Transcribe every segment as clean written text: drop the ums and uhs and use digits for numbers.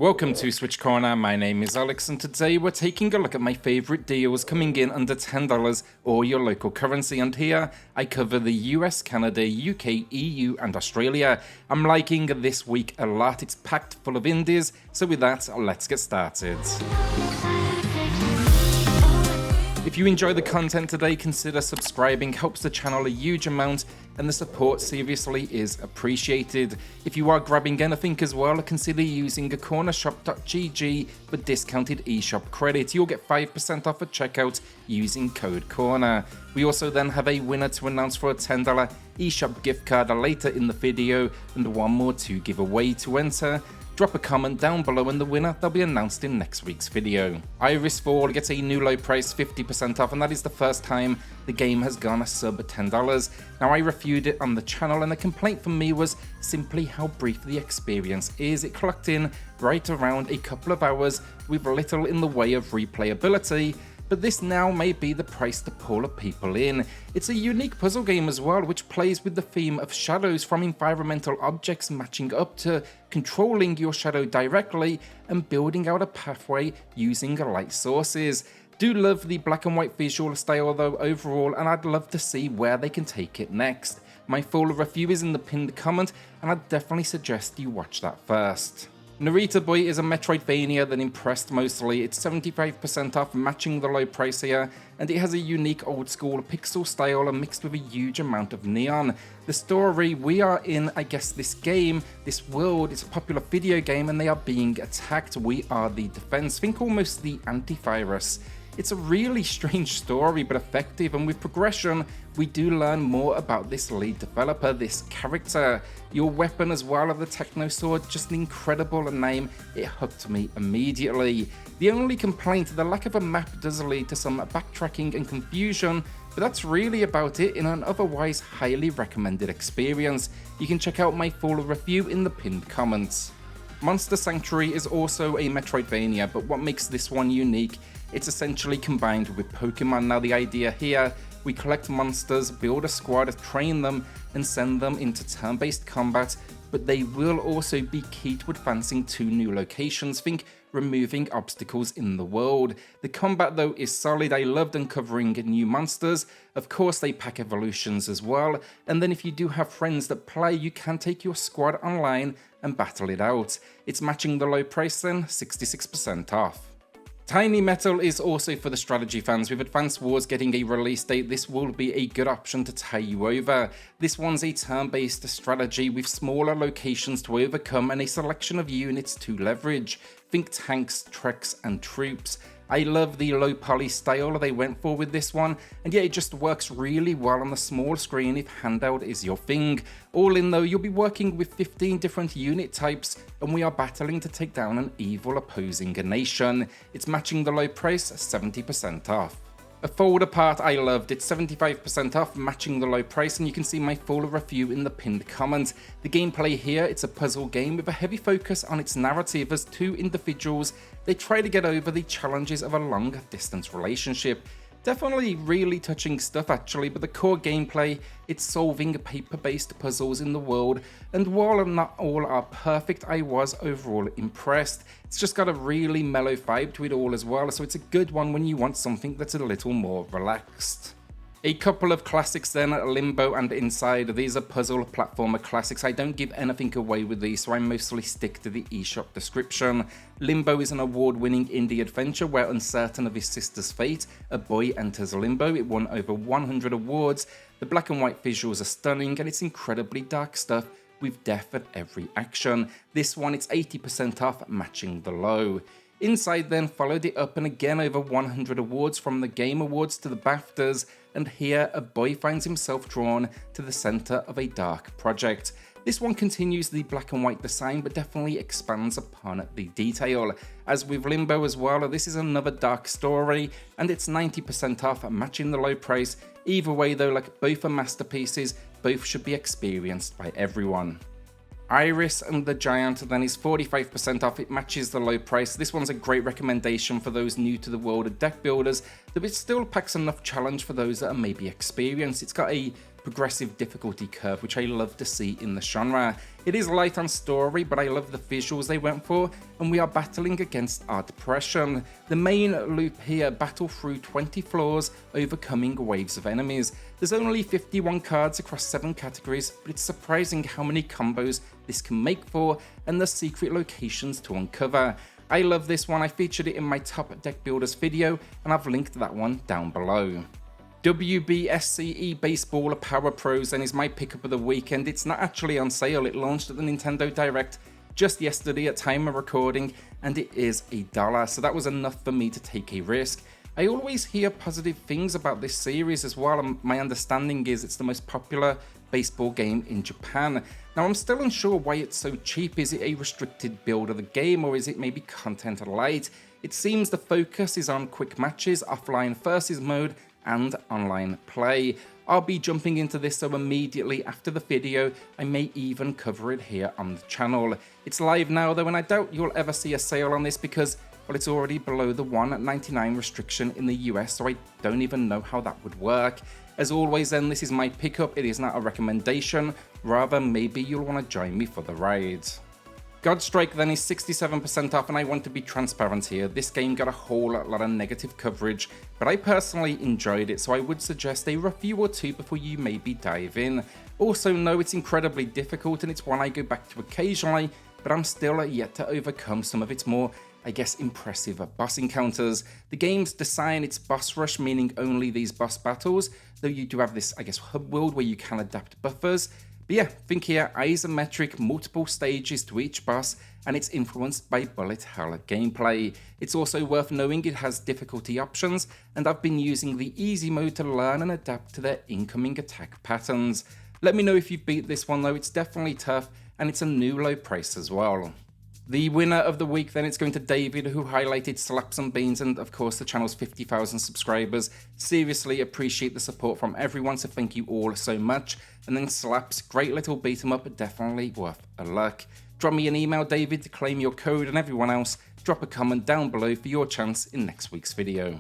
Welcome to SwitchCorner, my name is Alex and today we're taking a look at my favourite deals coming in under $10 or your local currency, and here I cover the US, Canada, UK, EU and Australia. I'm liking this week a lot, it's packed full of indies, so with that let's get started. If you enjoy the content today, consider subscribing, helps the channel a huge amount and the support seriously is appreciated. If you are grabbing anything as well, consider using a cornershop.gg for discounted eShop credit. You'll get 5% off at checkout using code CORNER. We also then have a winner to announce for a $10 eShop gift card later in the video and one more to give away. To enter, drop a comment down below and the winner they'll be announced in next week's video. Iris.Fall gets a new low price 50% off, and that is the first time the game has gone a sub $10. Now I reviewed it on the channel and the complaint from me was simply how brief the experience is. It clocked in right around a couple of hours with little in the way of replayability, but this now may be the price to pull people in. It's a unique puzzle game as well, which plays with the theme of shadows, from environmental objects matching up to controlling your shadow directly and building out a pathway using light sources. Do love the black and white visual style though overall, and I'd love to see where they can take it next. My full review is in the pinned comment and I'd definitely suggest you watch that first. Narita Boy is a Metroidvania that impressed mostly. It's 75% off, matching the low price here, and it has a unique old school pixel style and mixed with a huge amount of neon. The story, we are in, I guess, this game, this world, it's a popular video game and they are being attacked. We are the defense, think almost the antivirus. It's a really strange story but effective, and with progression we do learn more about this lead developer, this character. Your weapon as well of the Techno Sword, just an incredible name, it hooked me immediately. The only complaint, the lack of a map does lead to some backtracking and confusion, but that's really about it in an otherwise highly recommended experience. You can check out my full review in the pinned comments. Monster Sanctuary is also a Metroidvania, but what makes this one unique, it's essentially combined with Pokemon. Now the idea here, we collect monsters, build a squad, train them and send them into turn-based combat, but they will also be key to advancing to new locations. Think removing obstacles in the world. The combat though is solid. I loved uncovering new monsters. Of course they pack evolutions as well, and then if you do have friends that play, you can take your squad online and battle it out. It's matching the low price then, 66% off. Tiny Metal is also for the strategy fans. With Advance Wars getting a release date, this will be a good option to tie you over. This one's a turn-based strategy with smaller locations to overcome and a selection of units to leverage. Think tanks, treks and troops. I love the low poly style they went for with this one, and yeah, it just works really well on the small screen if handheld is your thing. All in though, you'll be working with 15 different unit types and we are battling to take down an evil opposing nation. It's matching the low price, 70% off. A Fold Apart I loved, it's 75% off, matching the low price, and you can see my full review in the pinned comment. The gameplay here, it's a puzzle game with a heavy focus on its narrative as two individuals, they try to get over the challenges of a long distance relationship. Definitely really touching stuff actually, but the core gameplay, it's solving paper-based puzzles in the world, and while not all are perfect, I was overall impressed. It's just got a really mellow vibe to it all as well, so it's a good one when you want something that's a little more relaxed. A couple of classics then, Limbo and Inside. These are puzzle platformer classics. I don't give anything away with these, so I mostly stick to the eShop description. Limbo is an award-winning indie adventure where, uncertain of his sister's fate, a boy enters Limbo. It won over 100 awards. The black and white visuals are stunning and it's incredibly dark stuff with death at every action. This one, it's 80% off, matching the low. Inside then followed it up and again over 100 awards, from the Game Awards to the BAFTAs, and here a boy finds himself drawn to the center of a dark project. This one continues the black and white design but definitely expands upon the detail. As with Limbo as well, this is another dark story and it's 90% off, matching the low price. Either way though, like both are masterpieces, both should be experienced by everyone. Iris and the Giant then is 45% off, it matches the low price. This one's a great recommendation for those new to the world of deck builders, though it still packs enough challenge for those that are maybe experienced. It's got a progressive difficulty curve, which I love to see in the genre. It is light on story, but I love the visuals they went for, and we are battling against our depression. The main loop here, battle through 20 floors, overcoming waves of enemies. There's only 51 cards across 7 categories, but it's surprising how many combos this can make for, and the secret locations to uncover. I love this one, I featured it in my top deck builders video, and I've linked that one down below. WBSC eBASEBALL Power Pros then is my pickup of the weekend. It's not actually on sale, it launched at the Nintendo Direct just yesterday at time of recording, and it is $1, so that was enough for me to take a risk. I always hear positive things about this series as well, and my understanding is it's the most popular baseball game in Japan. Now I'm still unsure why it's so cheap. Is it a restricted build of the game, or is it maybe content light? It seems the focus is on quick matches, offline versus mode, and online play. I'll be jumping into this, so immediately after the video I may even cover it here on the channel. It's live now though, and I doubt you'll ever see a sale on this because, well, it's already below the $1.99 restriction in the US, so I don't even know how that would work. As always then, this is my pickup, it is not a recommendation, rather maybe you'll want to join me for the ride. Godstrike then is 67% off, and I want to be transparent here. This game got a whole lot of negative coverage, but I personally enjoyed it, so I would suggest a review or two before you maybe dive in. Also know it's incredibly difficult, and it's one I go back to occasionally, but I'm still yet to overcome some of its more, I guess, impressive boss encounters. The game's design, it's boss rush, meaning only these boss battles, though you do have this, I guess, hub world where you can adapt buffers. But yeah, think here, isometric, multiple stages to each boss, and it's influenced by bullet hell gameplay. It's also worth knowing it has difficulty options, and I've been using the easy mode to learn and adapt to their incoming attack patterns. Let me know if you've beat this one though, it's definitely tough, and it's a new low price as well. The winner of the week then, it's going to David, who highlighted Slaps and Beans and of course the channel's 50,000 subscribers. Seriously appreciate the support from everyone, so thank you all so much. And then Slaps, great little beat 'em up, definitely worth a look. Drop me an email, David, to claim your code, and everyone else, drop a comment down below for your chance in next week's video.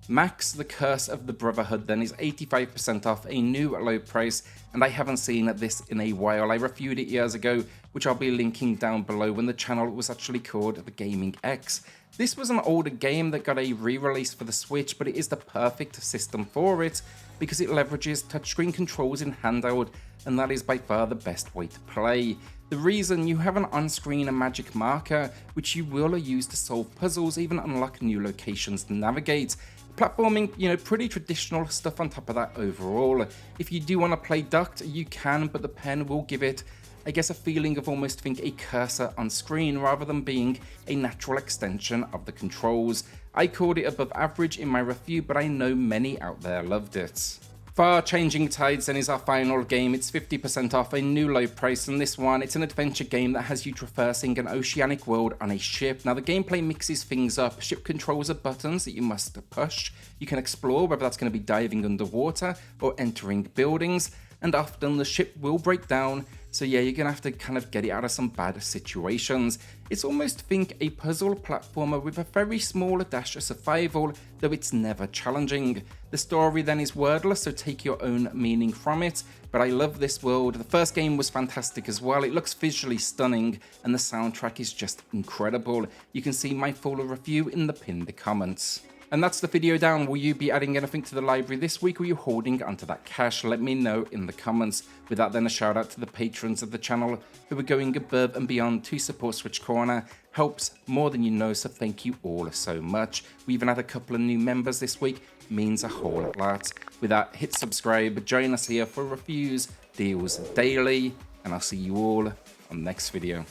Max, the Curse of the Brotherhood then is 85% off, a new low price, and I haven't seen this in a while. I reviewed it years ago, which I'll be linking down below, when the channel was actually called The Gaming X. This was an older game that got a re-release for the Switch, but it is the perfect system for it because it leverages touchscreen controls in handheld, and that is by far the best way to play. The reason, you have an on-screen magic marker, which you will use to solve puzzles, even unlock new locations to navigate. Platforming, pretty traditional stuff on top of that overall. If you do want to play ducked, you can, but the pen will give it, I guess, a feeling of almost think a cursor on screen rather than being a natural extension of the controls. I called it above average in my review, but I know many out there loved it. Far Changing Tides then is our final game. It's 50% off, a new low price, and this one, it's an adventure game that has you traversing an oceanic world on a ship. Now the gameplay mixes things up. Ship controls are buttons that you must push. You can explore, whether that's going to be diving underwater or entering buildings, and often the ship will break down, so yeah, you're gonna have to kind of get it out of some bad situations. It's almost think a puzzle platformer with a very small dash of survival, though it's never challenging. The story then is wordless, so take your own meaning from it, but I love this world. The first game was fantastic as well. It looks visually stunning, and the soundtrack is just incredible. You can see my full review in the pinned comments. And that's the video down. Will you be adding anything to the library this week, or are you holding onto that cash? Let me know in the comments. With that then, a shout out to the patrons of the channel who are going above and beyond to support SwitchCorner. Helps more than you know, so thank you all so much. We even had a couple of new members this week, means a whole lot. With that, hit subscribe, join us here for reviews, deals daily, and I'll see you all on the next video.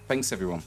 Thanks everyone.